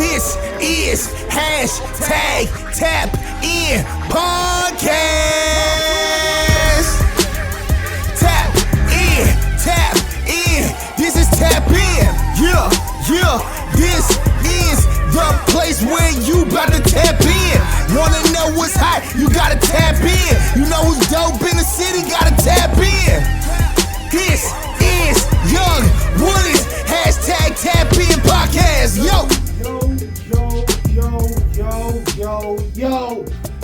This is hashtag Tap In Podcast. Tap in. This is Tap In. Yeah. This is the place where you about to tap in. Wanna know what's hot? You gotta tap in. You know who's dope in the city? Gotta tap in. This is Young Woody's hashtag Tap In Podcast. Yo.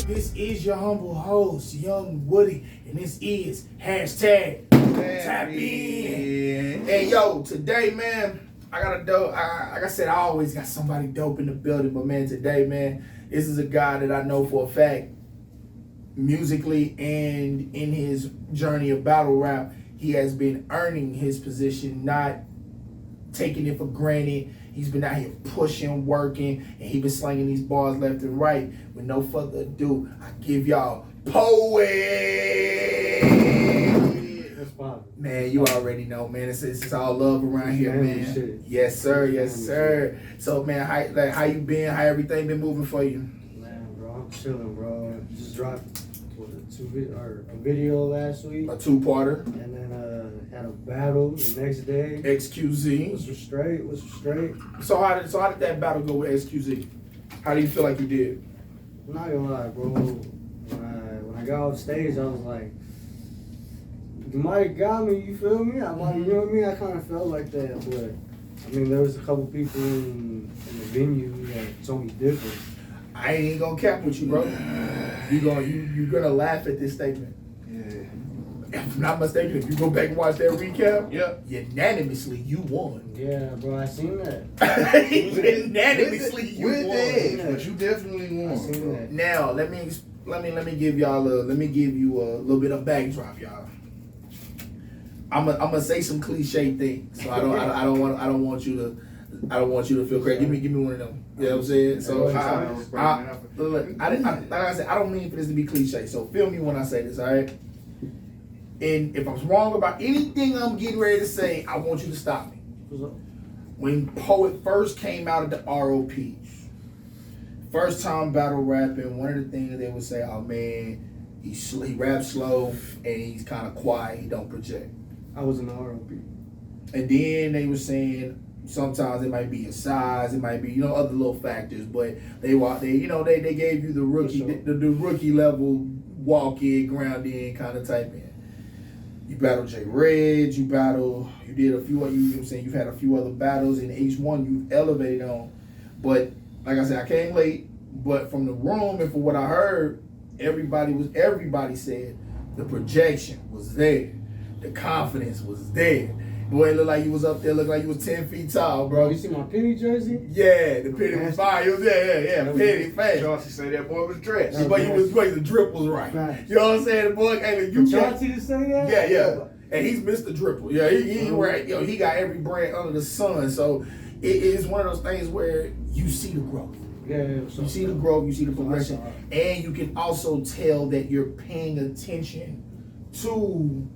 This is your humble host, Young Woody, and this is hashtag Tap In. Hey, yo, today, man, I got a dope. Like I said, I always got somebody dope in the building, but man, today, man, this is a guy that I know for a fact, musically and in his journey of battle rap, he has been earning his position, not taking it for granted. He's been out here pushing, working, and he been slinging these bars left and right. With no further ado, I give y'all Poet. That's fine. Man, you already know, man. It's all love around here, man. Shit. Yes, sir. So, man, how you been? How everything been moving for you? Man, bro, I'm chilling, bro. Just dropped a video last week, A two-parter. and then had a battle the next day. XQZ. Was straight. So how did that battle go with XQZ? How do you feel like you did? I'm not gonna lie, bro. When I got off stage, I was like, you might have got me. You feel me? You know what I mean? I kind of felt like that, but I mean, there was a couple people in the venue that told me different. I ain't even gonna cap with you, bro. You're gonna laugh at this statement. Yeah. If I'm not mistaken, if you go back and watch that recap, Yep. unanimously you won. Yeah, bro, I seen that. Unanimously you With won. the edge, but you definitely I won. seen Bro. that. Now let me give you a little bit of backdrop, y'all. I'm gonna say some cliche things, so I don't want you to feel crazy. Give me one of them. You know what I'm saying? So like I said, I don't mean for this to be cliche. So feel me when I say this, all right? And if I'm wrong about anything I'm getting ready to say, I want you to stop me. When Poet first came out of the ROP, first time battle rapping, one of the things they would say, oh man, he raps slow and he's kind of quiet, he don't project. I was in the ROP. And then they were saying sometimes it might be his size, it might be other little factors, but they gave you the rookie the rookie level walk in, ground in kind of type in. You battled J Reg, you did a few, you've had a few other battles, and each one you've elevated on. But like I said, I came late, but from the room and from what I heard, everybody said the projection was there, the confidence was there. Boy, it looked like you was up there, looked like you was 10 feet tall, bro. You see my penny jersey? Yeah, the penny was fire. You was penny fast. Chauncey said that boy was dressed. But the drip was right. Facts. You know what I'm saying? The boy, hey, you Chauncey to say that? Yeah. And he's Mr. Dripple. Yeah, he right. He got every brand under the sun. So it is one of those things where you see the growth. Yeah. You see the growth, you see the progression, and you can also tell that you're paying attention to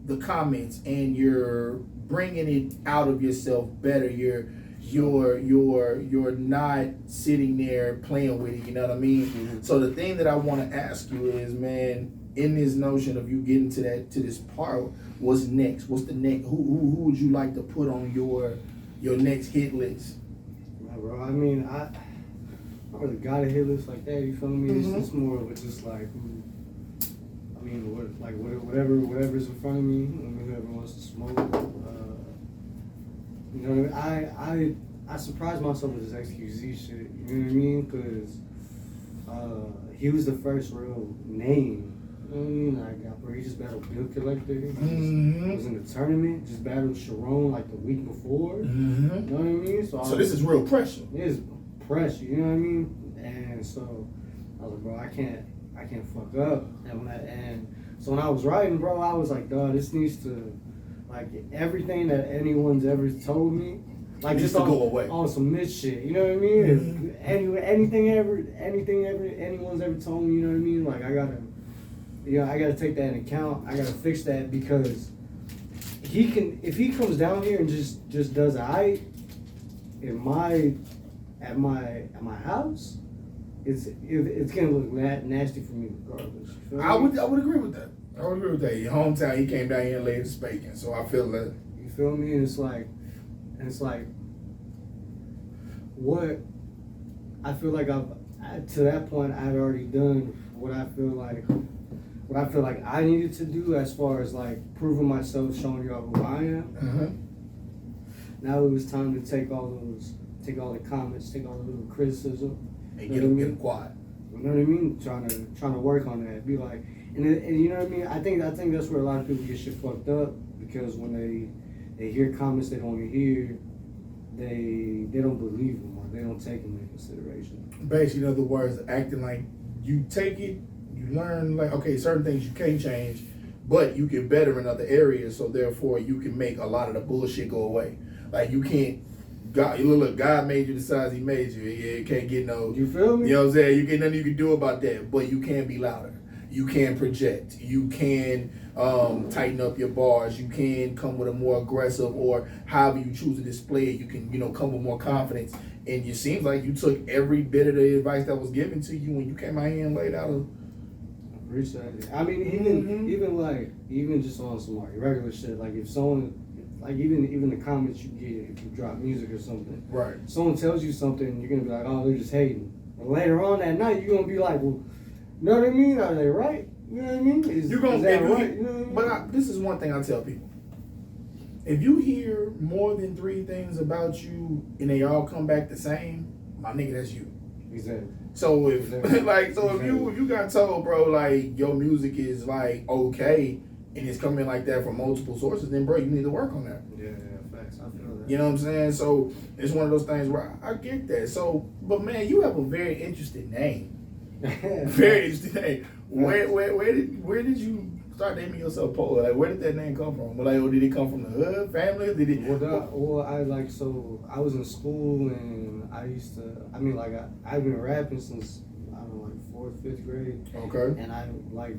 the comments and you're bringing it out of yourself better. You're not sitting there playing with it. You know what I mean? Mm-hmm. So the thing that I want to ask you is, man, in this notion of you getting to this part, what's next? What's the next? Who would you like to put on your next hit list? Yeah, bro. I mean, I don't really got a hit list like that. You feel me? Mm-hmm. It's more of a just like, whatever's in front of me. Whoever wants to smoke. I surprised myself with this XQZ shit. You know what I mean? Because he was the first real name. You know what I mean? He just battled Bill Collector. He was in the tournament. Just battled Sharon like the week before. Mm-hmm. You know what I mean? So this is real pressure. It is pressure. You know what I mean? And so I was like, bro, I can't fuck up. And so when I was writing, bro, I was like, dog, this needs to, like, everything that anyone's ever told me, like, just to go away on some mid shit. You know what I mean? Mm-hmm. Anything anyone's ever told me. You know what I mean? Like, I gotta take that into account. I gotta fix that because if he comes down here and just does in my at my house, it's gonna look nasty for me regardless. You feel me? I would agree with that. I would agree with that. Your hometown, he came down here and laid the spanking, so I feel that. You feel me? And it's like what I feel like to that point I'd already done what I feel like I needed to do as far as like proving myself, showing y'all who I am. Mm-hmm. Now it was time to take all the comments, take all the little criticism, And get them quiet. You know what I mean? Trying to work on that. Be like, and you know what I mean? I think that's where a lot of people get shit fucked up, because when they hear comments they don't want to hear, they don't believe them, or they don't take them into consideration. Basically, in other words, acting like you take it, you learn, like, okay, certain things you can't change, but you can better in other areas, so therefore you can make a lot of the bullshit go away. Like, you can't, God made you the size he made you. You can't get no, You feel me? you know what I'm saying? You get nothing you can do about that, but you can be louder. You can project. You can tighten up your bars. You can come with a more aggressive, or however you choose to display it. You can, come with more confidence. And it seems like you took every bit of the advice that was given to you when you came out here and laid out a. Appreciate it. I mean, even just on some like regular shit. Like if someone, like even the comments you get if you drop music or something. Right. Someone tells you something, you're gonna be like, oh, they're just hating. But later on that night, you're gonna be like, well, you know what I mean? Are they right? You know what I mean? You're gonna is that right? You know what I mean? But this is one thing I tell people. If you hear more than 3 things about you and they all come back the same, my nigga, that's you. Exactly. So if Exactly. if you got told, bro, like your music is like okay and it's coming like that from multiple sources, then bro, you need to work on that. Yeah, facts. I feel that. You know what I'm saying? So it's one of those things where I get that. So, but man, you have a very interesting name. Very interesting name. Where did you start naming yourself Polo? Like, where did that name come from? Like, did it come from the hood family? Did it? I was in school and I've been rapping since I don't know, like 4th, 5th grade. Okay. And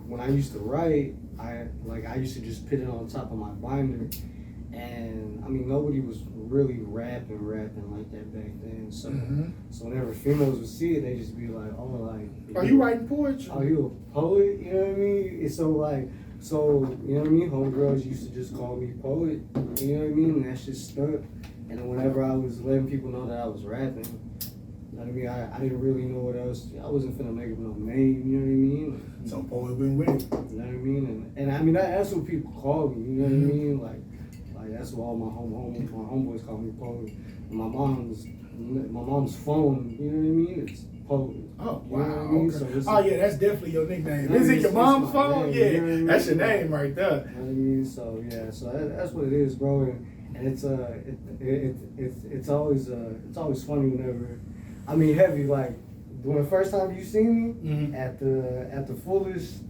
when I used to write, I used to just put it on top of my binder. And I mean, nobody was really rapping like that back then. So, so whenever females would see it, they just be like, "Oh, like, are you writing poetry? Are you a poet?" You know what I mean? It's so you know what I mean? Homegirls used to just call me poet. You know what I mean? And that shit stuck. And then whenever I was letting people know that I was rapping, you know what I mean? I didn't really know what else. I wasn't finna make up no name. You know what I mean? So poet went with it. You know what I mean? And I mean that's what people call me. You know what I mean? Like that's what all my homeboys call me poet. And my mom's phone, you know what I mean? It's poet. Oh You wow! know what I mean? Okay. So Yeah, that's definitely your nickname. Yeah, Is it your it's mom's my phone? name, Yeah, you know what I mean? that's your name right there. You know what I mean? So yeah, so that's what it is, bro. And it's always funny whenever, I mean, heavy like when the first time you seen me at the foolish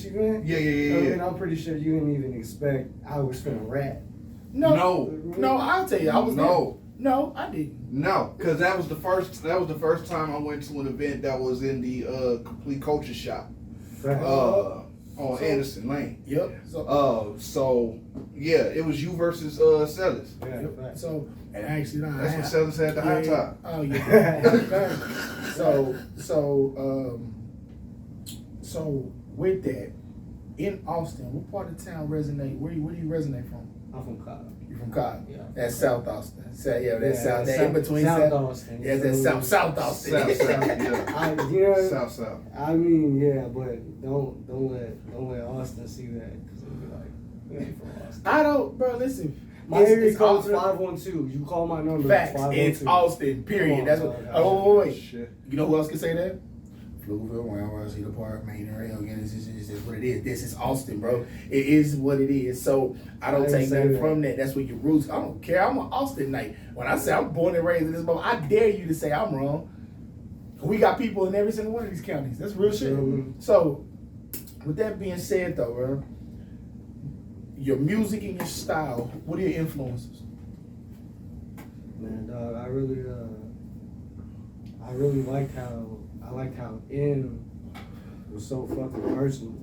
event. Yeah. And I'm pretty sure you didn't even expect I was finna rap. No, I'll tell you, I was No. No, I didn't. No, because that was the first time I went to an event that was in the Complete Culture Shop on Anderson Lane. Yep. So yeah, it was you versus Sellers. Yeah, Yep. facts. So and actually, no, That's when Sellers had the high top. Oh yeah. So with that, in Austin, what part of town resonate? Where do you resonate from? I'm from Cobb. You from Cobb? Yeah. That's South Austin. That's South. That South- in between South Austin. Yeah, that's South Austin. South, yeah. You know, South. I mean, yeah, but don't let Austin see that, because it'll be like, we ain't from Austin. I don't, bro. Listen, My area it's code is Austin. 512. You call my number. Facts. It's 512. It's Austin. Period. Come on, That's what. dog. Oh wait. Shit. You know who else can say that? Pflugerville, Round Cedar Park, Main Area. Again, this is what it is. This is Austin, bro. It is what it is. So I don't take nothing from that. That's what your roots. I don't care. I'm an Austin night. When I say I'm born and raised in this moment, I dare you to say I'm wrong. We got people in every single one of these counties. That's real shit. So with that being said, though, bro, your music and your style. What are your influences? Man, dog, I really liked how M was so fucking personal.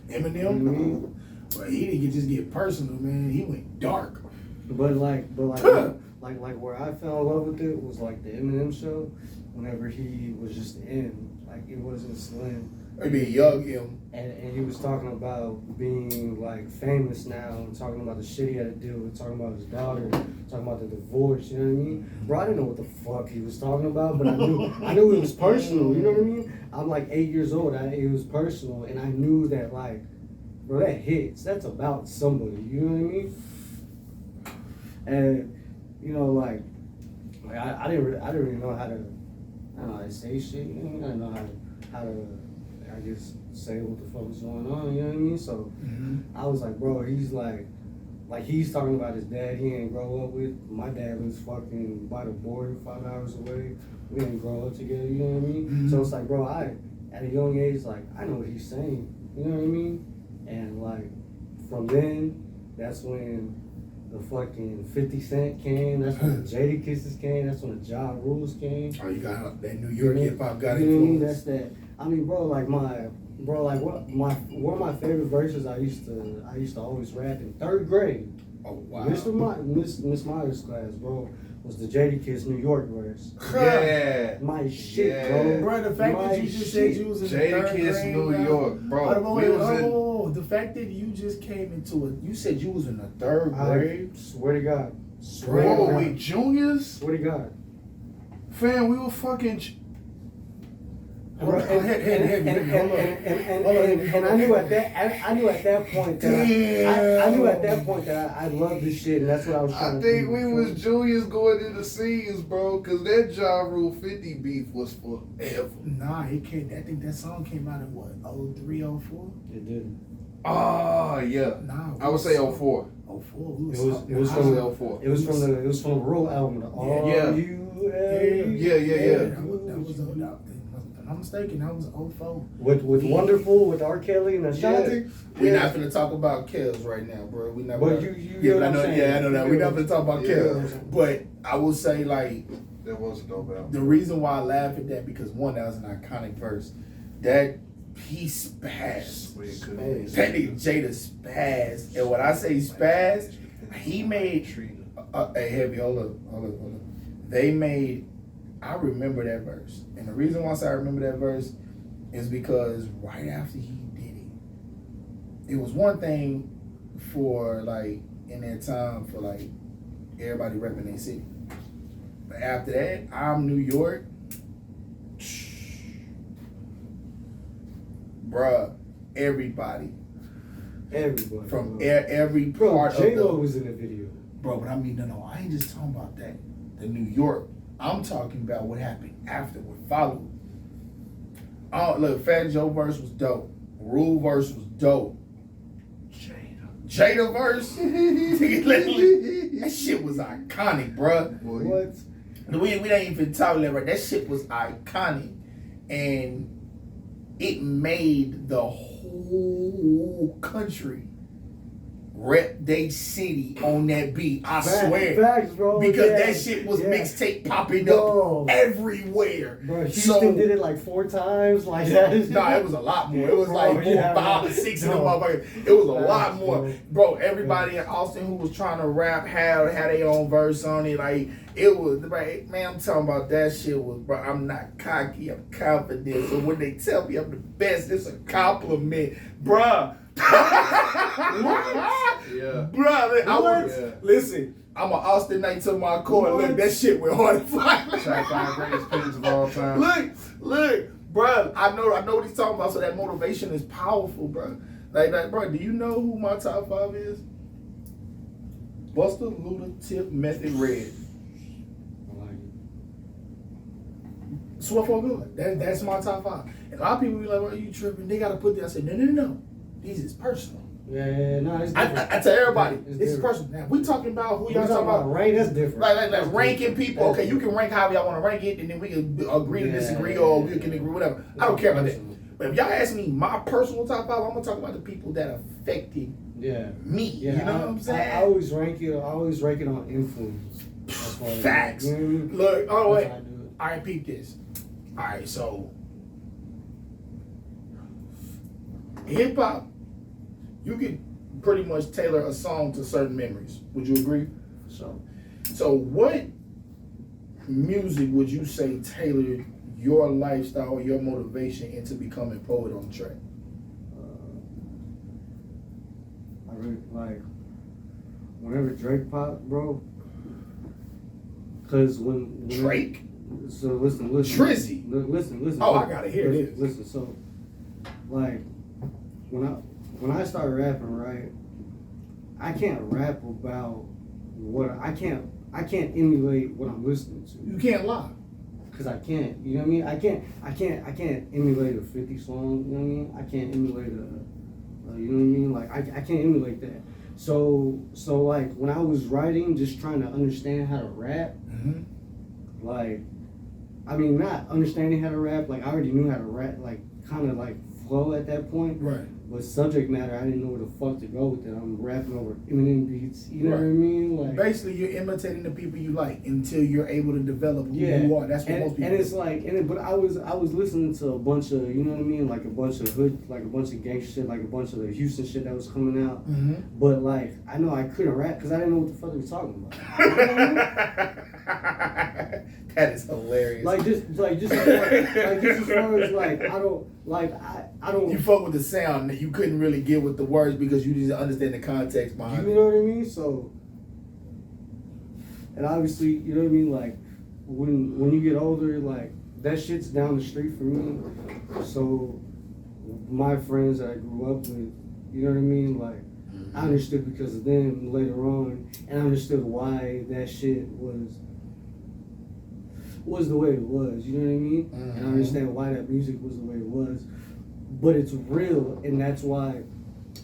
Eminem? You know what I mean? Well, he didn't just get personal, man. He went dark. But like like where I fell in love with it was like the Eminem show. Whenever he was just in, like it wasn't Slim. I mean, young him. And he was talking about being like famous now and talking about the shit he had to deal with, talking about his daughter, talking about the divorce, you know what I mean? Bro, I didn't know what the fuck he was talking about, but I knew it was personal, you know what I mean? I'm like 8 years old, it was personal, and I knew that like, bro, that hits, that's about somebody, you know what I mean? And, you know, like I didn't really know how to, I don't know how to say shit, you know what I mean? I didn't know how to I guess say what the fuck was going on, you know what I mean? So I was like, bro, he's like he's talking about his dad he ain't grow up with. My dad was fucking by the border 5 hours away. We didn't grow up together, you know what I mean? So it's like, bro, at a young age, like, I know what he's saying, you know what I mean? And like, from then, that's when the fucking 50 Cent came, that's when the Jadakisses came, that's when the Ja Rules came. Oh, you got that New York hip hop got you know what I mean? influence. That's that. I mean, bro, like one of my favorite verses I used to always rap in 3rd grade. Oh wow. Miss Myers' class, bro, was the Jadakiss New York verse. Yeah. My shit, Yeah. bro. Bro, the fact that you just said you was in the 3rd grade. Jadakiss New York, bro. The fact that you just came into it, you said you was in the 3rd grade. I swear to God. What were we, juniors? Swear to God. Fam, we were fucking. And I knew at that point that I loved this shit, and that's what I was trying I to think do. we was juniors going into seniors, bro, because that Ja Rule 50 beef was forever. Nah, it came. I think that song came out in what, 03, 04? It did. Oh, yeah. Nah, I would say 04. 04. It was from the 04. It was from the Roll album. Yeah. Yeah. That was if I'm mistaken, that was 04. With Wonderful, with R. Kelly and Ashanti. We're not gonna talk about Kells right now, bro. We not. But you get what I'm saying. Yeah, I know that. We're not gonna talk about Yeah. Kells. But I will say, like, That was a dope album. the reason why I laugh at that, because one, that was an iconic verse. That he spazzed. That nigga Jada spazzed. And when I say spazzed, he made a heavy. Hold up. They made. I remember that verse, and the reason why I say I remember that verse is because right after he did it was one thing for like in that time for like everybody repping their city, but after that, I'm New York, bruh. Everybody from every part of J-Lo was in the video, bro. But I mean, no, I ain't just talking about that. The New York. I'm talking about what happened after, what followed. Oh, look, Fat Joe verse was dope. Rule verse was dope. Jada verse, that shit was iconic, bruh. What? We ain't even talking that right. That shit was iconic, and it made the whole country rep they city on that beat. I swear. Facts, bro. Because that shit was mixtape popping up everywhere. Bro, Houston did it like 4 times. Like that. Nah, it was a lot more. It was like 4, 5, 6 of them motherfuckers. It was a lot more. Bro, everybody in Austin who was trying to rap had their own verse on it. Like, it was, man, I'm talking about that shit was, bro, I'm not cocky, I'm confident. So when they tell me I'm the best, it's a compliment. Bruh. Yeah. Bruh, listen, I'm an Austin night to my core. Look, that shit went hard to find. Try to find greatest pins of all time. Look, bruh, I know what he's talking about. So that motivation is powerful, bruh. Like, bruh, do you know who my top 5 is? Busta, Luda, Tip, Method, Red. Swear for good. That's my top 5. And a lot of people be like, "Well, you tripping? They gotta put that." I said, no. These is personal. Yeah, no, it's different. I tell everybody, It's this is personal. Now, we talking about who y'all talking about. Rank, that's different. Like ranking people. Okay, you can rank however y'all want to rank it, and then we can agree to disagree, or we can agree, whatever. I don't care about that. But if y'all ask me my personal top 5, I'm gonna talk about the people that affected me. Yeah, you know what I'm saying? I always rank it on influence. Facts. Look, oh wait. All right, peep this. All right, so hip hop, you can pretty much tailor a song to certain memories. Would you agree? So So what music would you say tailored your lifestyle or your motivation into becoming poet on the track? I really like whenever Drake pop, bro. Cause when Drake? So listen. Trizzy? Listen. Oh, I gotta hear this. Listen, so like when I start rapping, right, I can't rap about what I can't emulate what I'm listening to. You can't lie. Cause I can't, you know what I mean? I can't emulate a 50 song, you know what I mean? I can't emulate you know what I mean? Like I can't emulate that. So like when I was writing, just trying to understand how to rap, like, I mean, not understanding how to rap, like I already knew how to rap, like kind of like flow at that point. Right. But subject matter, I didn't know where the fuck to go with it. I'm rapping over Eminem beats, you know what I mean? Like basically, you're imitating the people you like until you're able to develop who you are. That's what most people. And it's like, but I was listening to a bunch of, you know what I mean, like a bunch of hood, like a bunch of gangster shit, like a bunch of the Houston shit that was coming out. But like, I know I couldn't rap because I didn't know what the fuck they were talking about. You know what I mean? That is hilarious. Just as far as like I don't. You fuck with the sound that you couldn't really get with the words because you didn't understand the context behind it. You know what I mean? So, and obviously, you know what I mean. Like when you get older, like that shit's down the street for me. So my friends that I grew up with, you know what I mean? Like I understood because of them later on, and I understood why that shit was the way it was, you know what I mean? And I understand why that music was the way it was. But it's real, and I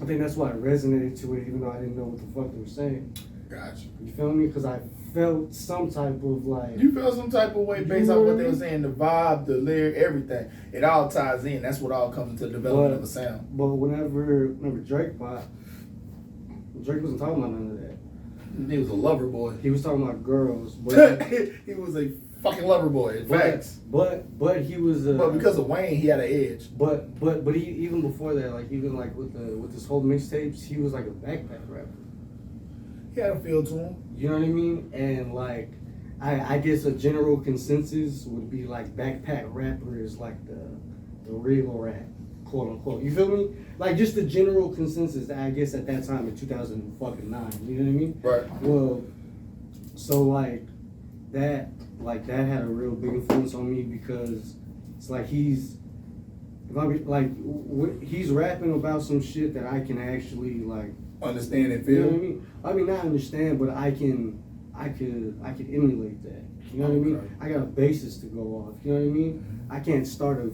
think that's why I resonated to it, even though I didn't know what the fuck they were saying. Gotcha. You feel me? Because I felt some type of like... You felt some type of way based on what they were saying, the vibe, the lyric, everything. It all ties in. That's what all comes into the development of a sound. But whenever Drake popped, Drake wasn't talking about none of that. He was a lover boy. He was talking about girls. But he was a fucking lover boy. Facts. But he was. But because of Wayne, he had an edge. But he, even before that, like even like with this whole mixtapes, he was like a backpack rapper. He had a feel to him. You know what I mean? And like, I guess a general consensus would be like backpack rapper is like the real rap, quote unquote. You feel me? Like just the general consensus that I guess at that time in 2009. You know what I mean? Right. Well, so like that had a real big influence on me because it's like he's rapping about some shit that I can actually like understand and feel. You know what I mean? I mean not understand, but I could emulate that. You know what I mean? I got a basis to go off. You know what I mean? I can't start a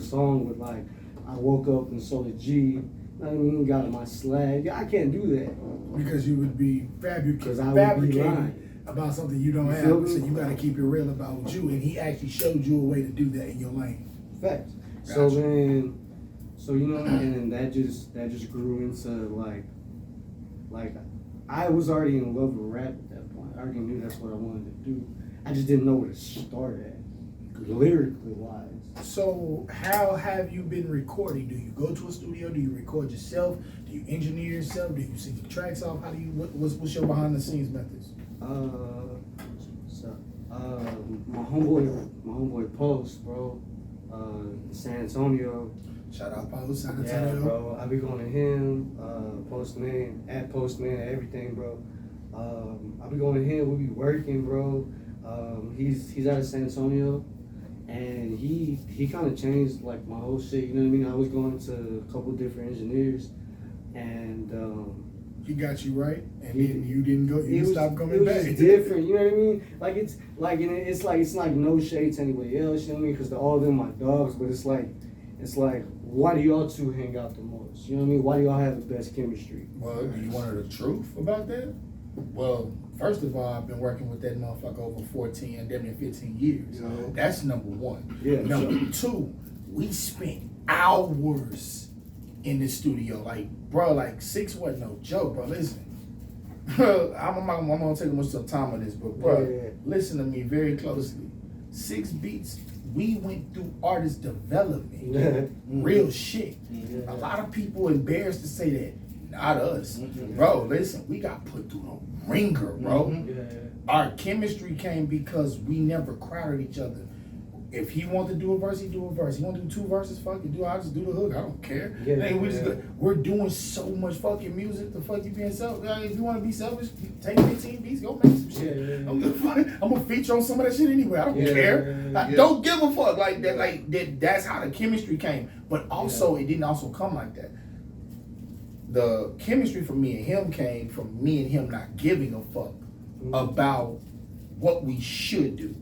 song with like I woke up and saw the G. You know what I mean? Got my slag. I can't do that. Because you would be fabricating about something you don't have. So you got to keep it real about you. And he actually showed you a way to do that in your lane. Facts. Gotcha. So you know, and then that just grew into like I was already in love with rap at that point. I already knew that's what I wanted to do. I just didn't know where to start at, lyrically wise. So how have you been recording? Do you go to a studio? Do you record yourself? Do you engineer yourself? Do you sing your tracks off? How do you? What's your behind the scenes methods? My homeboy Post, bro, San Antonio. Shout out Post, San Yeah, Antonio. bro. I be going to him, Postman, everything, bro. I be going to him. We be working, bro. He's out of San Antonio, and he kind of changed like my whole shit. You know what I mean? I was going to a couple different engineers, and he got you right, and then you didn't go. You stopped coming back. It was different. You know what I mean? Like it's like no shade to anybody else. You know what I mean? Because all of them my dogs, but it's like why do y'all two hang out the most? You know what I mean? Why do y'all have the best chemistry? Well, you wanted the truth about that? Well, first of all, I've been working with that motherfucker over 14, damn near 15 years. You know? That's number one. Yeah. Number two, we spent hours in the studio. Like, bro, like 6 wasn't no joke, bro. Listen. I'm gonna take much time on this, but bro, listen to me very closely. 6 beats. We went through artist development, real shit. A lot of people embarrassed to say that not us. Bro, listen, we got put through the ringer, bro. Our chemistry came because we never crowded each other. If he wanted to do a verse, he do a verse. He want to do 2 verses, fuck it, I'll just do the hook. I don't care. We're doing so much fucking music. The fuck you being selfish? If you want to be selfish, take 15 beats, go make some shit. I'm gonna feature on some of that shit anyway. I don't care. I don't give a fuck like that. Like that's how the chemistry came. But also, it didn't also come like that. The chemistry from me and him came from me and him not giving a fuck about what we should do.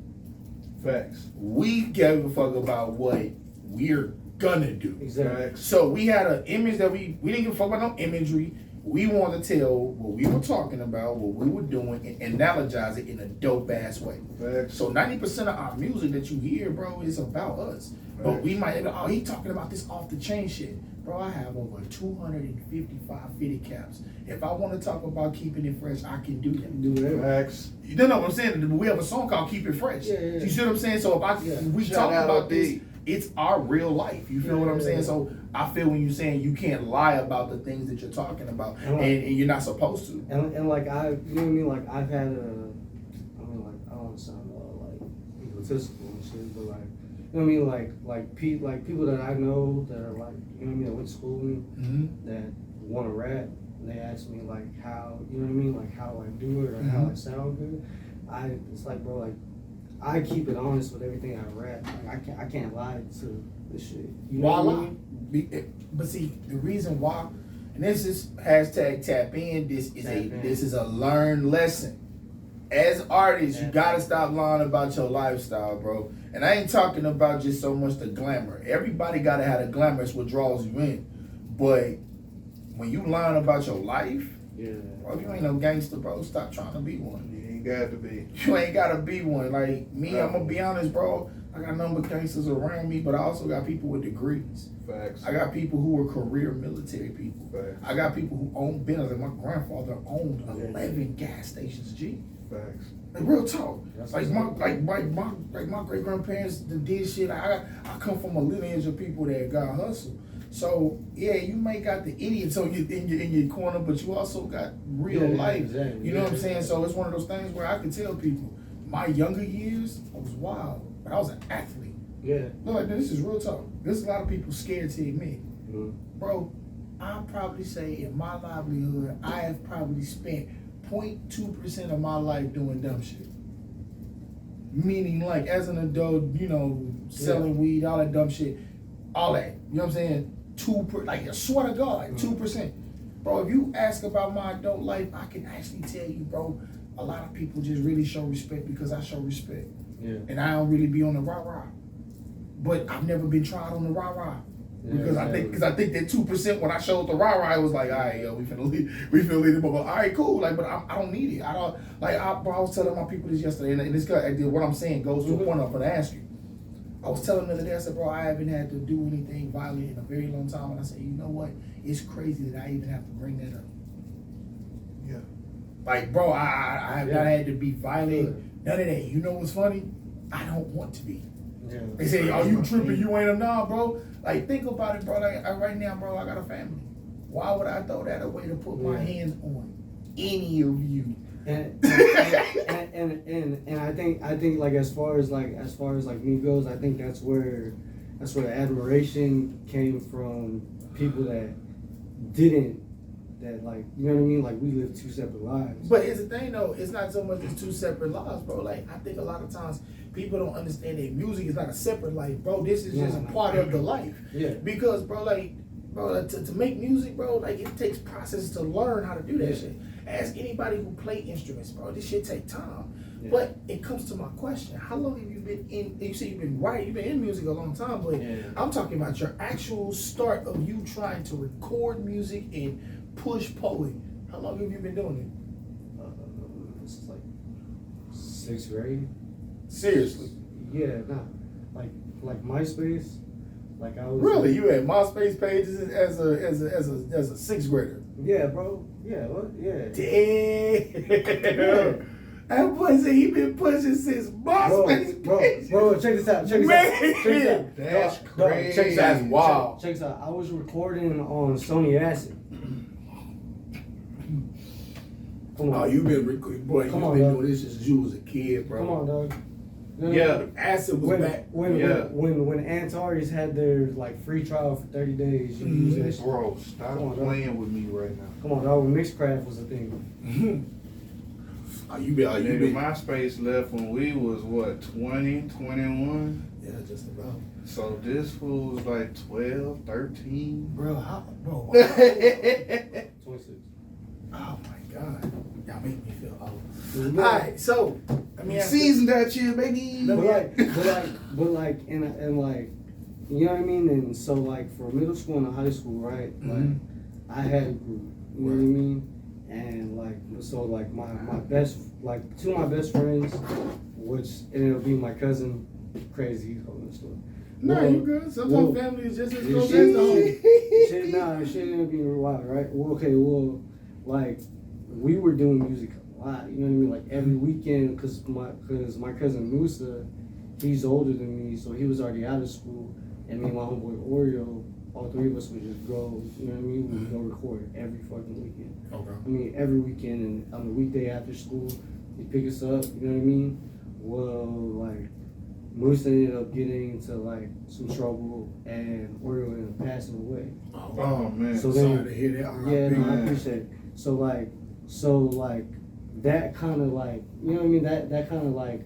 Facts. We gave a fuck about what we're gonna do. Exactly. So we had an image that we didn't give a fuck about no imagery. We wanted to tell what we were talking about, what we were doing, and analogize it in a dope ass way. Facts. So 90% of our music that you hear, bro, is about us. But we might, oh, he talking about this off the chain shit. Bro, I have over 255 fitted caps. If I want to talk about keeping it fresh, I can do that. Facts. You don't know what I'm saying? We have a song called Keep It Fresh. You see what I'm saying? So if we talk about this, it's our real life. You feel what I'm saying? So I feel when you're saying you can't lie about the things that you're talking about, and you're not supposed to. And like you know what I mean? Like I've had I don't want to sound like egotistical and shit, but like, you know what I mean? Like people that I know that are like, you know what I mean, that went to school with me, that want to rap. They ask me like how, you know what I mean, like how I do it or how I sound good. It's like, bro, like I keep it honest with everything I rap. Like I can't lie to this shit. You know what I mean? But see, the reason why, and this is hashtag tap in. This is a learned lesson. As artists, you gotta stop lying about your lifestyle, bro. And I ain't talking about just so much the glamour. Everybody gotta have the glamour. It's what draws you in. But when you lying about your life, bro, you ain't no gangster, bro. Stop trying to be one. You ain't got to be. You ain't gotta be one. Like me, I'm gonna be honest, bro. I got a number of gangsters around me, but I also got people with degrees. Facts. I got people who are career military people. Facts. I got people who own businesses. Like my grandfather owned 11 gas stations. G. Facts. Like real talk. Like my great grandparents did shit. I come from a lineage of people that got hustle. So yeah, you may got the idiot so you in your corner, but you also got real life. Exactly. You know what I'm saying? So it's one of those things where I can tell people, my younger years, I was wild, but I was an athlete. Look, like this is real talk. There's a lot of people scared to admit, bro. I'll probably say in my livelihood, I have probably spent 0.2% of my life doing dumb shit. Meaning, like as an adult, you know, selling weed, all that dumb shit, all that. You know what I'm saying? Like I swear to God, like 2%. Bro, if you ask about my adult life, I can actually tell you, bro, a lot of people just really show respect because I show respect. And I don't really be on the rah-rah. But I've never been tried on the rah-rah. Because I think that 2% when I showed the rah-rah, it was like, all right, yo, we finna leave it, but all right, cool. Like, but I don't need it. I don't like. I was telling my people this yesterday, and this guy, what I'm saying goes to a point I'm gonna ask you. I was telling them the other day, I said, bro, I haven't had to do anything violent in a very long time, and I said, you know what? It's crazy that I even have to bring that up. Like, bro, I have not had to be violent. None of that. You know what's funny? I don't want to be. They say, oh, you tripping, you ain't a nah, bro. Like, think about it, bro. Like, right now, bro, I got a family. Why would I throw that away to put my hands on any of you? And I think like as far as me goes, I think that's where the admiration came from people that like, you know what I mean? Like we live 2 separate lives. But here's the thing though, it's not so much as 2 separate lives, bro. Like I think a lot of times people don't understand that music is not a separate life, bro. This is just a part of the life. Because bro, to make music, bro, like it takes process to learn how to do that shit. Ask anybody who play instruments, bro. This shit take time. But it comes to my question: how long have you been in? You say you've been writing, you've been in music a long time, but I'm talking about your actual start of you trying to record music and push poet. How long have you been doing it? This is like 6th grade. Seriously? Yeah, nah. Like MySpace. Like I was really. You had MySpace pages as a 6th grader. Yeah, bro. Yeah, what? Yeah. Damn. That boy said he been pushing since MySpace pages. Bro, check this out. Check this out. That's crazy. That's wild. Check this out. I was recording on Sony Acid. Come on. Oh, you been boy, you Come on, been dog. doing this since you was a kid, bro. Come on, dog. Yeah. Acid was back. When Antares had their like free trial for 30 days, you use that shit. Bro, stop Come on, playing with me right now. Come on, dog. When Mixcraft was a thing. You been MySpace left when we was what, 20, 21? Yeah, just about. So this fool was like 12, 13. Bro, bro. 26. Oh my God. Y'all make me feel old. Yeah. Alright, so I mean Season that shit, baby. But like, and like, you know what I mean? And so like for middle school and high school, right? Like, I had a group, you know what I mean? And like, so like my best, like two of my best friends, which ended up being my cousin, crazy, he's holding the story. No, you good. Sometimes family is just as close as Shit, the home. shit ended up being real wild, right? Well, okay, like, we were doing music a lot, you know what I mean? Like every weekend, cause my cousin Musa, he's older than me, so he was already out of school, and me and my homeboy Oreo, all three of us would just go, you know what I mean? We would go record every fucking weekend. Okay. I mean, every weekend, and on the weekday after school, he'd pick us up, you know what I mean? Well, like, Musa ended up getting into like some trouble, and Oreo ended up passing away. Oh man. So Sorry then, to hear that. yeah, no, I man. appreciate it. So like that kind of like, you know what I mean? That kind of like,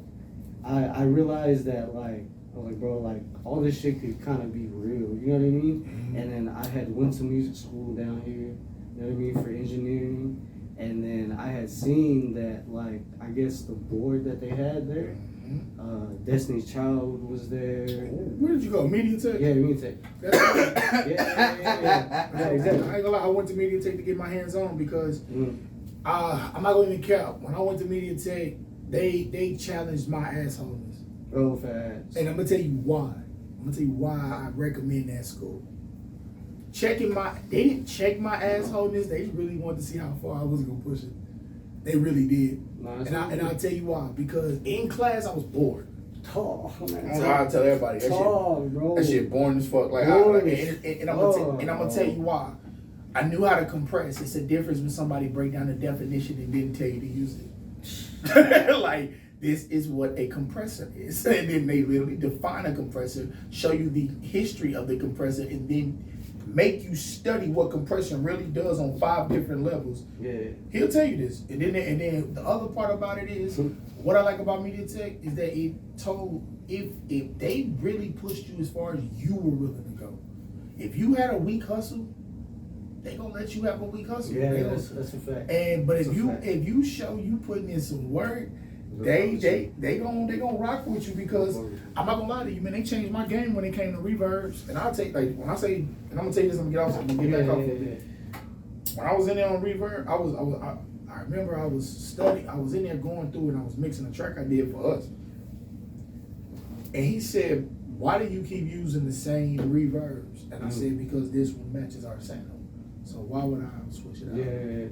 I realized that like, I was like, bro, like all this shit could kind of be real, you know what I mean? And then I had went to music school down here, you know what I mean, for engineering. And then I had seen that, like, I guess the board that they had there, Destiny's Child was there. Where did you go? Media Tech? Yeah, me too. Yeah, exactly. I ain't gonna lie, I went to Media Tech to get my hands on because I'm not gonna even cap. When I went to Media Tech, they challenged my assholeness. Real fast. And I'm gonna tell you why. I'm gonna tell you why I recommend that school. They didn't check my assholeness. They really wanted to see how far I was gonna push it. They really did. And I'll tell you why. Because in class I was bored. Tall, man. So I tell everybody that Tall, shit. bro. That shit boring as fuck. Like, and I'm gonna tell you why. I knew how to compress. It's a difference when somebody break down the definition and didn't tell you to use it. Like, this is what a compressor is. And then they literally define a compressor, show you the history of the compressor, and then make you study what compression really does on 5 different levels. Yeah. He'll tell you this. And then the other part about it is, what I like about Media Tech is that it told, if they really pushed you as far as you were willing to go. If you had a weak hustle, they gonna let you have a weak hustle. Yeah, that's a fact. But if you show you putting in some work, they gonna rock with you, because I'm not gonna lie to you, man. They changed my game when it came to reverbs. And I'll take, like, when I say, and I'm gonna tell you this, I'm gonna get back off of it. When I was in there on reverb, I remember I was studying. I was in there going through and I was mixing a track I did for us. And he said, "Why do you keep using the same reverbs?" And I said, "Because this one matches our sound. So why would I switch it out?" Yeah.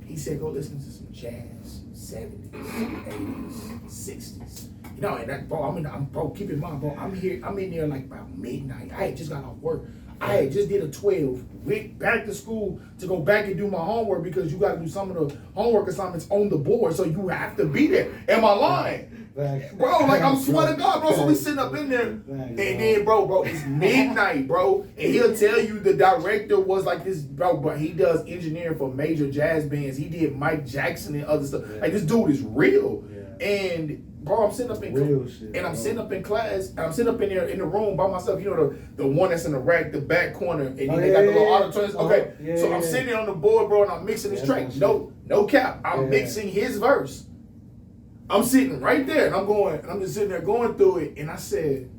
He said, "Go listen to some jazz, 70s, 80s, 60s." You know, and that, bro, keep in mind, bro, I'm in there like about midnight. I had just got off work. I had just did a 12, went back to school to go back and do my homework, because you got to do some of the homework assignments on the board, so you have to be there. Am I lying? Bro, like, I'm swear to God, bro. So we sitting up in there, and then, bro, it's midnight, bro, and he'll tell you the director was like this, bro, but he does engineering for major jazz bands. He did Mike Jackson and other stuff. Like, this dude is real. And bro, I'm sitting up I'm sitting up in class, and I'm sitting up in there in the room by myself. You know, the one that's in the rack, the back corner, and then they got the little auditoriums. Okay, so I'm sitting there on the board, bro, and I'm mixing this track. No cap. I'm mixing his verse. I'm sitting right there, and I'm just sitting there going through it, and I said,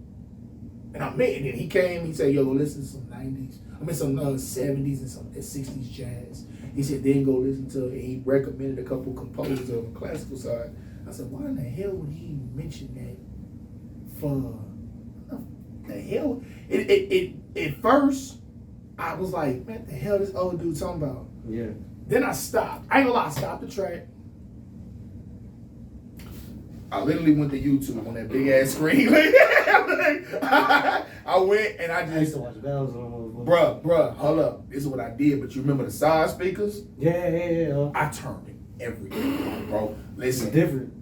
and then he came, he said, "Yo, listen to some 90s, some 70s and some 60s jazz." He said, "Then go listen to," and he recommended a couple composers on the classical side. I said, "Why in the hell would he mention that for the hell?" At first, I was like, "Man, what the hell this old dude talking about?" Yeah. Then I stopped. I ain't gonna lie, I stopped the track. I literally went to YouTube on that big ass screen. I went and I used just, to watch battles on bruh, hold up. This is what I did, but you remember the side speakers? Yeah. I turned it every day, bro. Listen, It's different.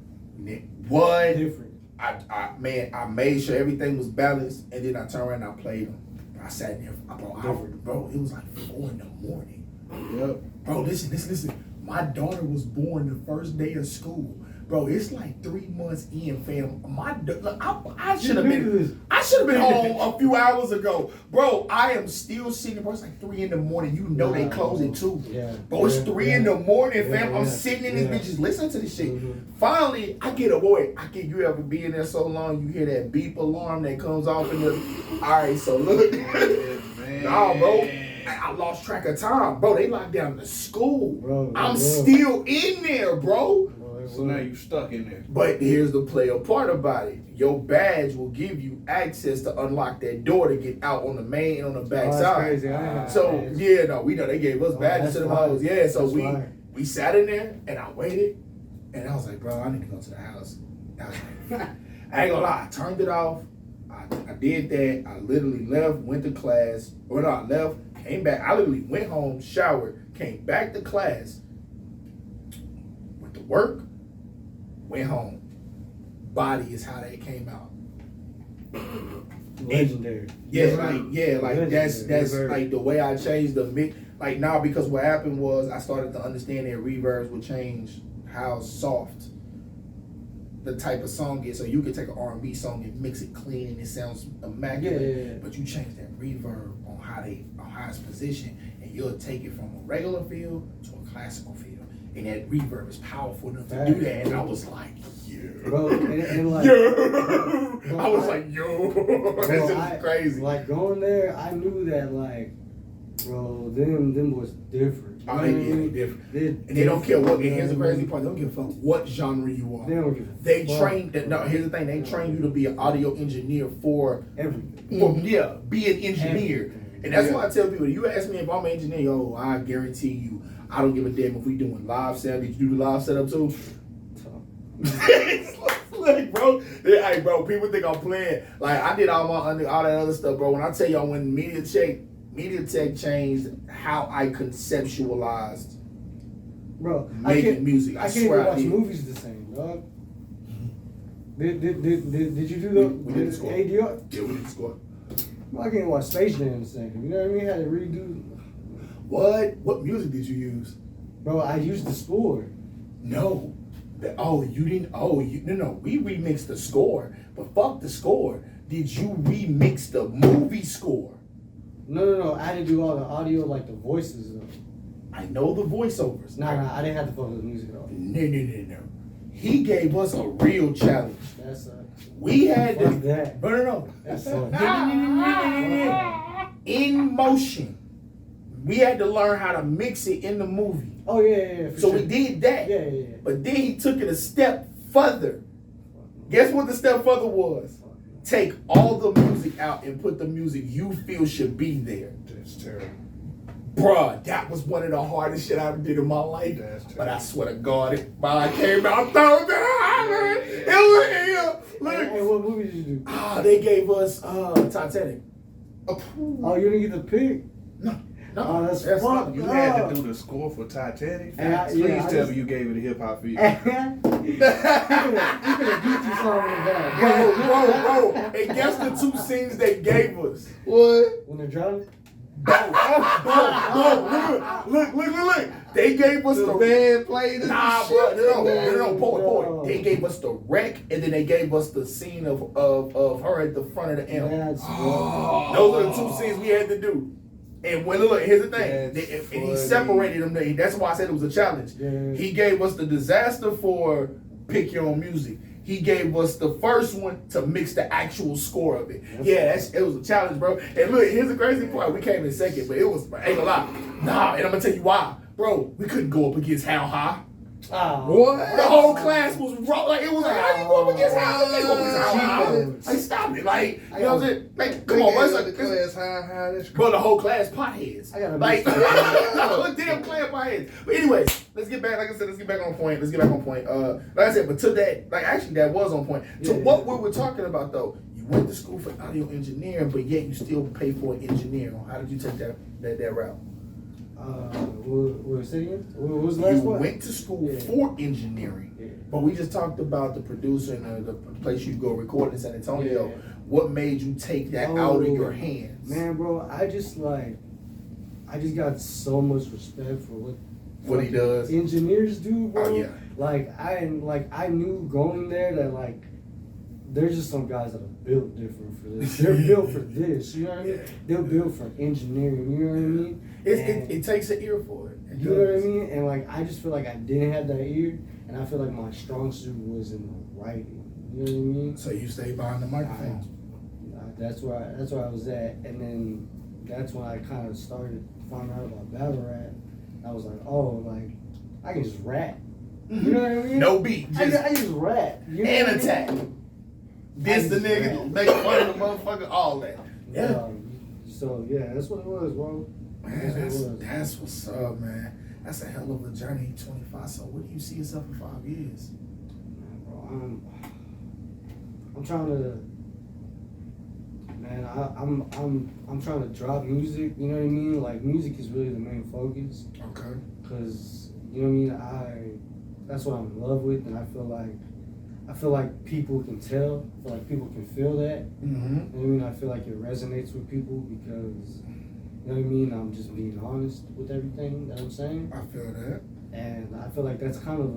what? Different. I made sure everything was balanced, and then I turned around and I played them. I sat there, bro. It was like 4 in the morning. Yep. Bro, listen. My daughter was born the first day of school. Bro, it's like 3 months in, fam. I should have been home a few hours ago. Bro, I am still sitting, bro. It's like 3 in the morning. You know they close at 2. Yeah. Bro, it's 3 in the morning, fam. I'm sitting in this bitch just listening to this shit. Finally, I get a boy. You ever be in there so long, you hear that beep alarm that comes off in the... All right, so look. Man. Nah, bro. I lost track of time. Bro, they locked down the school. Bro, I'm still in there, bro. So now you stuck in there. But here's the player part about it. Your badge will give you access to unlock that door to get out on the main and on the back side. So yeah, no, we know they gave us badges to the hoes. Yeah, so we sat in there and I waited and I was like, bro, I need to go to the house. I was like, I ain't gonna lie, I turned it off. I did that. I literally left, went to class. I left, came back. I literally went home, showered, came back to class, went to work, went home. Body is how they came out. Legendary. Like that's Legendary. like the way I changed the mix. Like now, because what happened was I started to understand that reverbs would change how soft the type of song is. So you could take an R&B song and mix it clean and it sounds immaculate. Yeah. But you change that reverb on how it's positioned, and you'll take it from a regular feel to a classical feel. And that reverb is powerful enough to do that. And I was like, yeah. Bro, and like, yo. I was like, yo. This is crazy. Like going there, I knew that like, bro, them was different. Oh, they different. And they don't care what, and here's the crazy part, they don't give a fuck what genre you are. They don't give a They fuck. here's the thing, they train you to be an audio engineer for everything. Be an engineer. And that's why I tell people, you ask me if I'm an engineer, yo, I guarantee you, I don't give a damn if we doing live setup. Did you do the live setup too? Like, bro, hey, bro, people think I'm playing. Like, I did all that other stuff, bro. When I tell y'all, when MediaTek changed how I conceptualized making music. I can't even watch movies the same, dog. Did you do the we did the score. ADR? Yeah, we did the score. I can't watch Space Jam the same. You know what I mean? Had to redo. What music did you use? Bro, I used the score. No. You didn't. No. We remixed the score, but fuck the score. Did you remix the movie score? No. I didn't do all the audio, like the voices though. I know the voiceovers. Nah, I didn't have to focus on the music at all. No. He gave us a real challenge. That sucks. We had Fuck that. No. That sucks. In motion. We had to learn how to mix it in the movie. Oh yeah. So we did that. Yeah. But then he took it a step further. Guess what the step further was? Take all the music out and put the music you feel should be there. That's terrible. Bruh, that was one of the hardest shit I ever did in my life. That's terrible. But I swear to God, while I came out, I thought that it was here. Look. Hey, what movie did you do? They gave us Titanic. Oh, you didn't get the pick? No. Oh, that's fucked You up. had to do the score for Titanic. Please tell me you gave it a hip hop feel. You could have beat you song in the back. Bro. And guess the 2 scenes they gave us. What? When they're drowning? Look. They gave us the band played it. Nah, bro. No. Point. They gave us the wreck, and then they gave us the scene of her at the front of the M. Those are the 2 scenes we had to do. And here's the thing. And he separated them. That's why I said it was a challenge. Yeah. He gave us the disaster for pick your own music. He gave us the first one to mix the actual score of it. It was a challenge, bro. And look, here's the crazy part. We came in second, but it was, ain't gonna lie. Nah, and I'm gonna tell you why. Bro, we couldn't go up against How High. What? The whole class was wrong. Like, it was like, how you go up against How High? Like, stop it. Like, you know what I'm saying? Like, come on, the class high. That's bro, the whole class potheads. I gotta like, damn class potheads. But anyways, let's get back. Like I said, let's get back on point. Like I said, but to that, like actually, that was on point. To what we were talking about though, you went to school for audio engineering, but yet you still pay for an engineer. How did you take that route? what was it again? What was the last You one? went to school Yeah. for engineering, Yeah. but we just talked about the producer and the place you go record in San Antonio. Yeah. What made you take that out of your hands? Man, bro, I just got so much respect for What he does. engineers do, bro. Oh, yeah. I knew going there that like there's just some guys that are built different for this. They're built for this. You know what I mean? Yeah. They're built for engineering. You know what I mean? It takes an ear for it. You know what I mean? And like I just feel like I didn't have that ear, and I feel like my strong suit was in the writing. You know what I mean? So you stay behind the microphone. That's where I was at, and then that's when I kind of started finding out about battle rap. I was like, oh, like I can just rap. You know what I mean? No beat, I just just rap. You know and what I attack. mean? Diss the nigga, make fun of the motherfucker, all that. Yeah. So yeah, that's what it was, bro. Man, that's what's up, man. That's a hell of a journey, 25. So what do you see yourself in 5 years? Bro, I'm trying to, man. I'm trying to drop music. You know what I mean? Like music is really the main focus. Okay. Cause you know what I mean. That's what I'm in love with, and I feel like people can tell. I feel like people can feel that. Mm-hmm. You know what I mean? I feel like it resonates with people because, you know what I mean? I'm just being honest with everything that I'm saying. I feel that. And I feel like that's kind of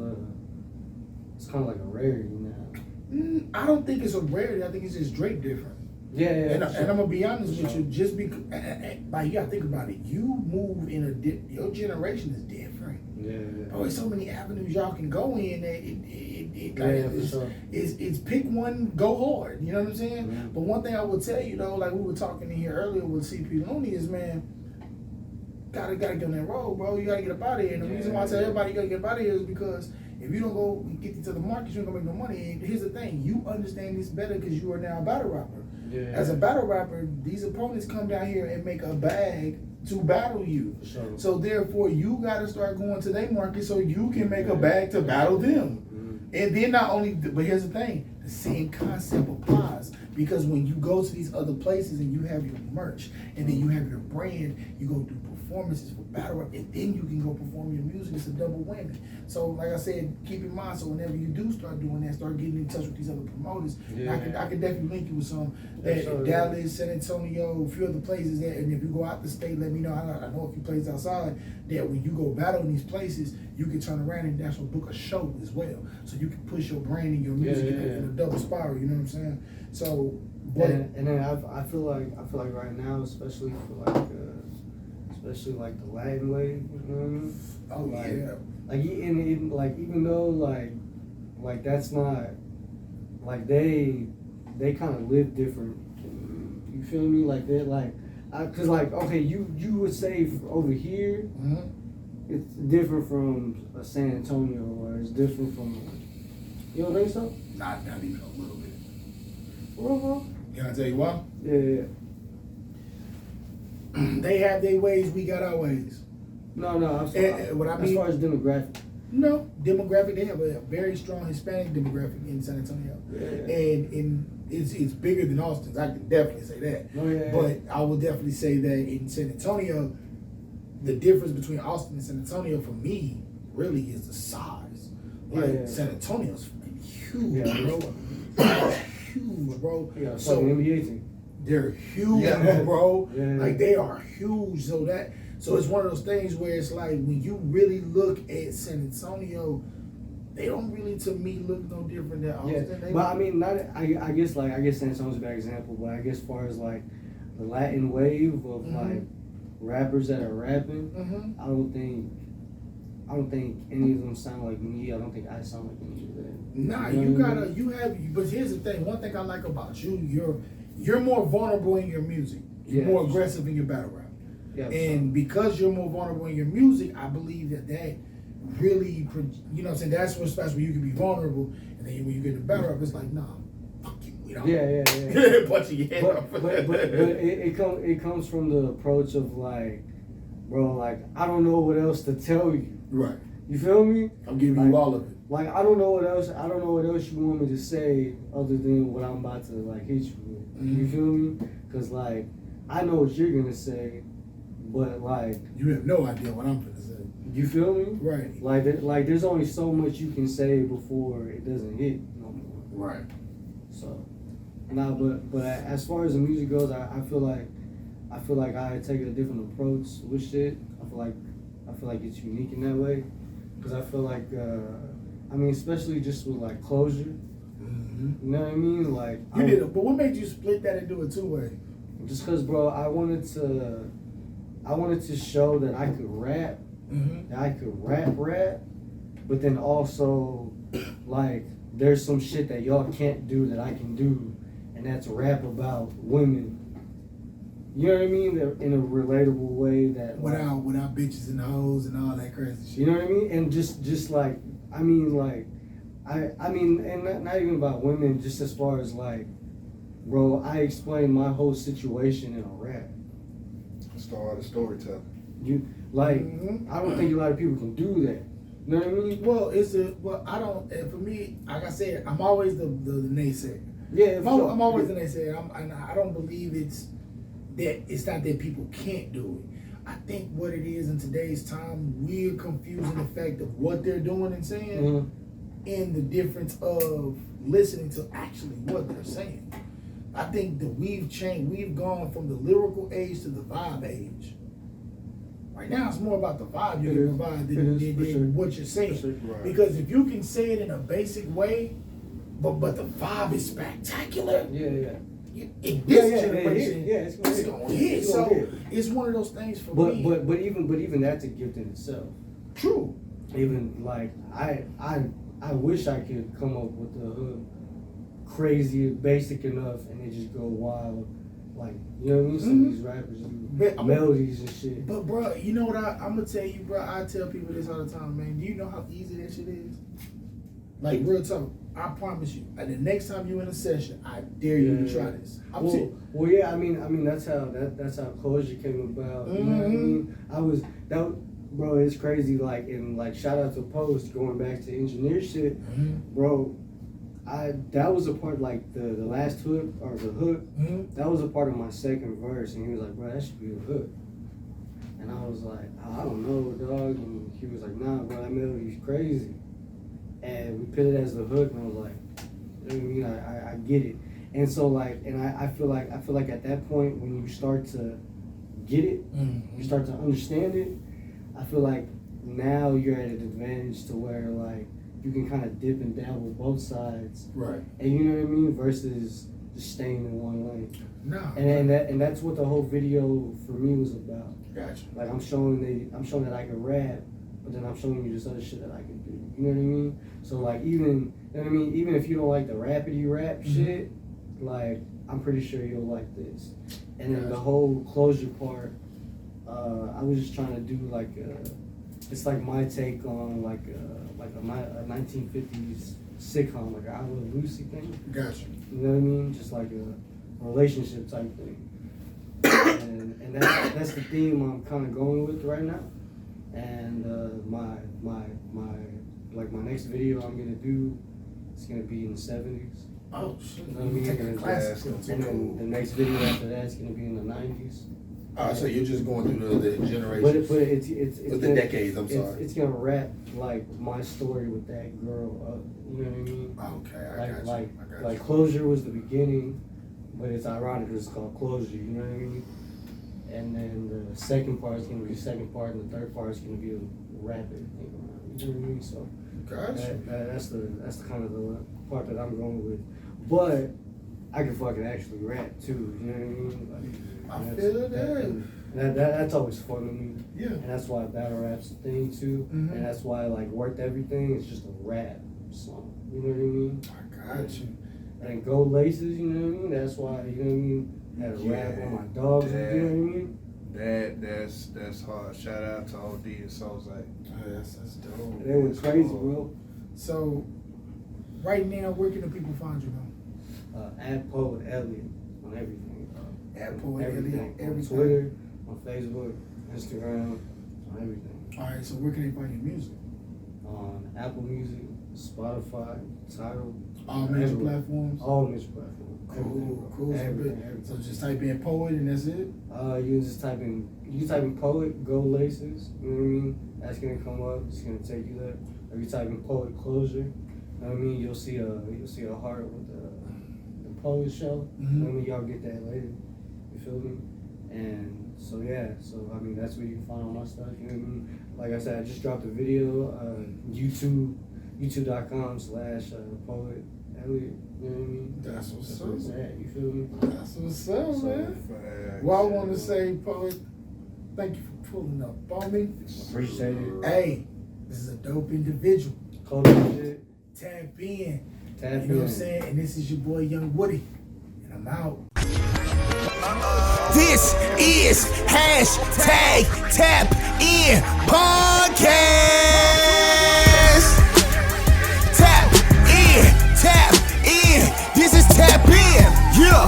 like a rarity now. I don't think it's a rarity. I think it's just Drake different. Yeah, And sure. I'm gonna be honest with Sure. you, just because, like you gotta think about it. You move in your generation is different. Yeah. Oh, there's so many avenues y'all can go in that For sure. it's pick one, go hard. You know what I'm saying? Yeah. But one thing I will tell you though, like we were talking in here earlier with CP Looney is, man, gotta get on that road, bro. You gotta get up out of here. And the reason why I tell everybody you gotta get up out of here is because if you don't go get into the market, you ain't gonna make no money. And here's the thing, you understand this better because you are now a battle rapper. Yeah. As a battle rapper, these opponents come down here and make a bag to battle you. For sure. So therefore, you got to start going to their market so you can make a bag to battle them. Mm-hmm. And then not only, but here's the thing, the same concept applies. Because when you go to these other places and you have your merch and then you have your brand, you go do performances for battle rap, and then you can go perform your music. It's a double whammy. So like I said, keep in mind, so whenever you do start doing that, start getting in touch with these other promoters. Yeah. I could definitely link you with some that Dallas, San Antonio, a few other places that, and if you go out the state, let me know. I know a few places outside that when you go battle in these places, you can turn around and actually book a show as well. So you can push your brand and your music in a double spiral, you know what I'm saying? So but and then I feel like right now, especially for especially like the Latin wave, you know what I mean? oh Like, yeah. Like even though like that's not like they kind of live different. You feel me? Like they're cause like okay, you would say over here, Mm-hmm. it's different from a San Antonio, or it's different from. You don't think so? Not even a little bit. Well, Can I tell you why? yeah. They have their ways, we got our ways. No. What I mean, as far as demographic. no demographic, they have a very strong Hispanic demographic in San Antonio, and it's bigger than Austin's. I can definitely say that. Oh, yeah. But I will definitely say that in San Antonio, the difference between Austin and San Antonio for me really is the size. Like San Antonio's huge, bro. Huge, bro. Yeah, so NBA team. they're huge, bro. Like they are huge. So it's one of those things where it's like when you really look at San Antonio, they don't really to me look no different than Austin. Yeah, but I mean, I guess San Antonio's a bad example, but I guess as far as like the Latin wave of like rappers that are rapping, I don't think any of them sound like me. I don't think I sound like any of them. Nah, you know but here's the thing. One thing I like about you, you're more vulnerable in your music. You're more aggressive in your battle rap. Yeah, And because you're more vulnerable in your music, I believe that really, you know what I'm saying, that's where you can be vulnerable. And then when you get to battle rap, it's like, nah, fuck you. You know? Yeah. Punch your head off. But it comes from the approach of like, bro, like I don't know what else to tell you. Right. You feel me? I'm giving you all of it. Like I don't know what else you want me to say other than what I'm about to like hit you with. You feel me? Cause like I know what you're gonna say, but like You have no idea what I'm gonna say. you feel me? Right. Like there's only so much you can say before it doesn't hit no more. Right. So, nah, but as far as the music goes, I feel like I take a different approach with shit. I feel like it's unique in that way, because I feel like I mean, especially just with like closure. Mm-hmm. You know what I mean? Like You did it, but what made you split that and do it two-way? just cause, bro, I wanted to show that I could rap, Mm-hmm. that I could rap, but then also like there's some shit that y'all can't do that I can do, and that's rap about women. You know what I mean? In a relatable way that Without bitches and hoes and all that crazy shit. you know what I mean? And just like I mean, and not even about women, just as far as like, bro, I explained my whole situation in a rap. Start a storyteller. You like, Mhm. I don't think a lot of people can do that. You know what I mean? Well, I don't. For me, like I said, I'm always the naysayer. Yeah, I'm always the naysayer. And I don't believe it's not that people can't do it. I think what it is in today's time, we're confusing the fact of what they're doing and saying, Mhm. and the difference of listening to actually what they're saying. I think that we've changed. We've gone from the lyrical age to the vibe age. Right now, it's more about the vibe you It can is. provide It is, for than sure. what you're saying. For sure. Right. Because if you can say it in a basic way, but the vibe is spectacular, Yeah. in this Yeah, generation, it's gonna hit. gonna hit. It's gonna So hit. it's one of those things for But me. but even that's a gift in itself. True. Even like I wish I could come up with the hook crazy, basic enough, and they just go wild. Like, you know what I mean? Some of these rappers do But- melodies and shit. But bro, you know what I'm gonna tell you, bro. I tell people this all the time, man. Do you know how easy that shit is? Like real talk. I promise you. And the next time you in a session, I dare you to try this. I'm serious. Well, yeah. I mean, that's how Closure came about. You know what I mean? Bro. It's crazy. Like, and like, shout out to Post going back to engineer shit, bro. That was a part, like the last hook or the hook. Mm-hmm. That was a part of my second verse, and he was like, "Bro, that should be a hook." And I was like, "I don't know, dog." And he was like, "Nah, bro, that melody's crazy." And we put it as the hook, and I was like, "You know what I mean? I get it." And so like, and I feel like at that point when you start to get it, you start to understand it. I feel like now you're at an advantage to where like you can kind of dip and dabble both sides, Right. and you know what I mean, versus just staying in one lane. No. And that's what the whole video for me was about. Gotcha. Like I'm showing that I can rap, but then I'm showing you this other shit that I can do. You know what I mean? So like even, you know what I mean, even if you don't like the rapidy rap shit, like I'm pretty sure you'll like this. And then the whole closure part, I was just trying to do like it's like my take on like a 1950s sitcom, like an I Love Lucy thing. Gotcha. You know what I mean? Just like a relationship type thing. And that's the theme I'm kind of going with right now. And my next video I'm gonna do, it's gonna be in the 70s. Oh shit. You know what I mean? Taking And, classes. and then the next video after that's gonna be in the 90s. So you're just going through the generations. But it's With the gonna- decades, I'm sorry. It's gonna wrap like my story with that girl up. You know what I mean? Okay, I got you. I got Like you. Closure was the beginning, but it's ironic because it's called Closure. You know what I mean? And then the second part is gonna be the second part, and the third part is gonna be a rapid thing around. You know what I mean? So Gotcha. that's the kind of the part that I'm going with. But I can fucking actually rap too. You know what I mean? Like, I and feel it, that's always fun to me. Yeah. And that's why battle rap's a thing too. Mhm. And that's why like Worth Everything is just a rap song. You know what I mean? I got you. And Gold Laces, you know what I mean? That's why, you know what I mean? Had a rap on my dogs, you know what I mean? That's hard. Shout out to OD and Soul's like. Oh, that's dope. They went crazy, bro. So, right now, where can the people find you, man? At Poet Elliot on everything. At Poet everything. Elliot, On everything. Twitter, on Facebook, Instagram, on everything. All right, so where can they find your music? On Apple Music, Spotify, Tidal. All major everywhere. platforms. All major platforms. Cool. Everything. So just type in poet and that's it. You just type in poet, go laces, you know what I mean? That's gonna come up, it's gonna take you there. Or you type in poet closure, you know what I mean? You'll see a heart with the poet show. You know what I mean? Y'all get that later. You feel me? And so yeah, I mean that's where you can find all my stuff, you know what I mean? Like I said, I just dropped a video, youtube.com/poet Elliot, you know what I mean? That's what's where it's up. at, you feel me? That's what's up, man. Well, I want to say, poet, thank you for pulling up on me. Appreciate it. Hey, this is a dope individual. Culture. Tap in. Tap You know what I'm saying? And this is your boy Young Woody. And I'm out. This is #TapIn Podcast. Tap in. This is Tap In. Yeah.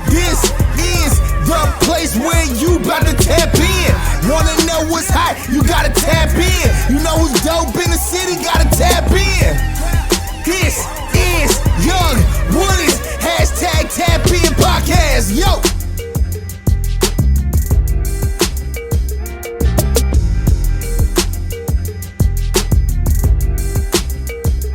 This is the place where you about to tap in. Wanna know what's hot? You gotta tap in. You know who's dope in the city? Gotta tap in.